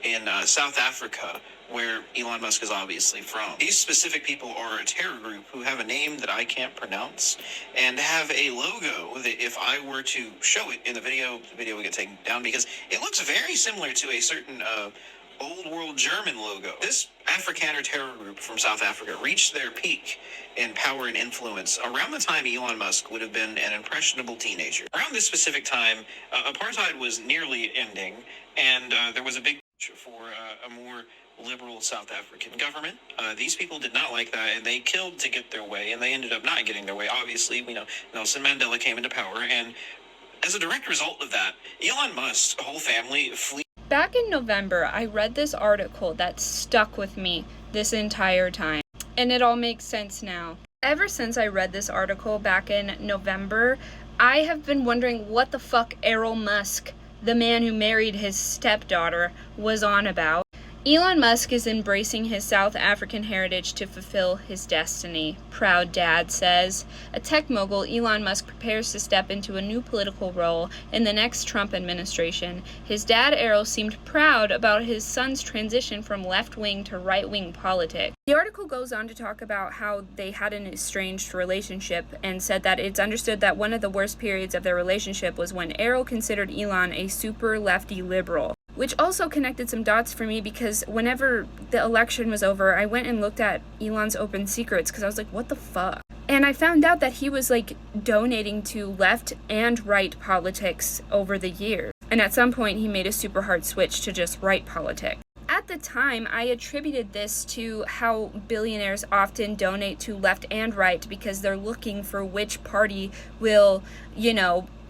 in South Africa, where Elon Musk is obviously from. These specific people are a terror group who have a name that I can't pronounce and have a logo that if I were to show it in the video would get taken down because it looks very similar to a certain old world German logo. This Afrikaner terror group from South Africa reached their peak in power and influence around the time Elon Musk would have been an impressionable teenager. Around this specific time, apartheid was nearly ending, and there was a big for a more liberal South African government. These people did not like that, and they killed to get their way, and they ended up not getting their way. Obviously, we know Nelson Mandela came into power, and as a direct result of that, Elon Musk's whole family flee. Back in November, I read this article that stuck with me this entire time, and it all makes sense now. Ever since I read this article back in November, I have been wondering what the fuck Elon Musk, the man who married his stepdaughter, was on about. Elon Musk is embracing his South African heritage to fulfill his destiny, proud dad says. A tech mogul, Elon Musk prepares to step into a new political role in the next Trump administration. His dad, Errol, seemed proud about his son's transition from left-wing to right-wing politics. The article goes on to talk about how they had an estranged relationship and said that it's understood that one of the worst periods of their relationship was when Errol considered Elon a super lefty liberal. Which also connected some dots for me because whenever the election was over, I went and looked at Elon's open secrets because I was like, what the fuck? And I found out that he was like donating to left and right politics over the years. And at some point he made a super hard switch to just right politics. At the time, I attributed this to how billionaires often donate to left and right because they're looking for which party will,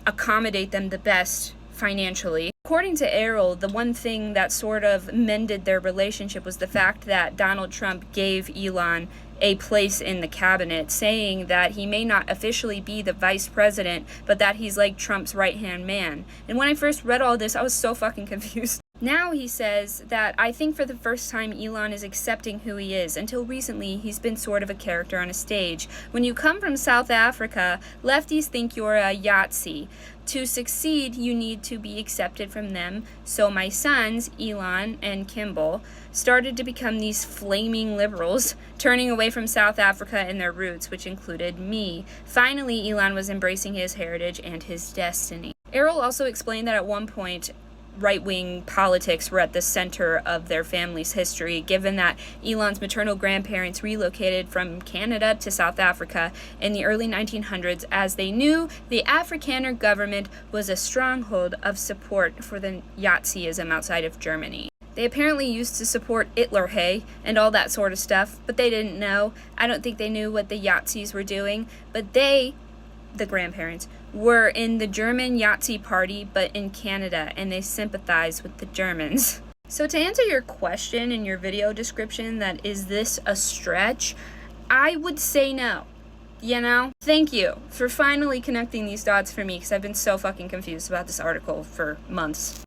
accommodate them the best financially. According to Errol, the one thing that sort of mended their relationship was the fact that Donald Trump gave Elon a place in the cabinet, saying that he may not officially be the vice president, but that he's like Trump's right-hand man. And when I first read all this, I was so fucking confused. Now he says that I think for the first time Elon is accepting who he is. Until recently, he's been sort of a character on a stage. When you come from South Africa, lefties think you're a Yahtzee. To succeed, you need to be accepted from them. So my sons, Elon and Kimball, started to become these flaming liberals, turning away from South Africa and their roots, which included me. Finally, Elon was embracing his heritage and his destiny. Errol also explained that at one point, right-wing politics were at the center of their family's history, given that Elon's maternal grandparents relocated from Canada to South Africa in the early 1900s as they knew the Afrikaner government was a stronghold of support for the Nazism outside of Germany. They apparently used to support Hitler, hey, and all that sort of stuff, but they didn't know. I don't think they knew what the Nazis were doing, but they, the grandparents, were in the German Yahtzee party, but in Canada, and they sympathize with the Germans. So to answer your question in your video description that is this a stretch, I would say no. Thank you for finally connecting these dots for me because I've been so fucking confused about this article for months.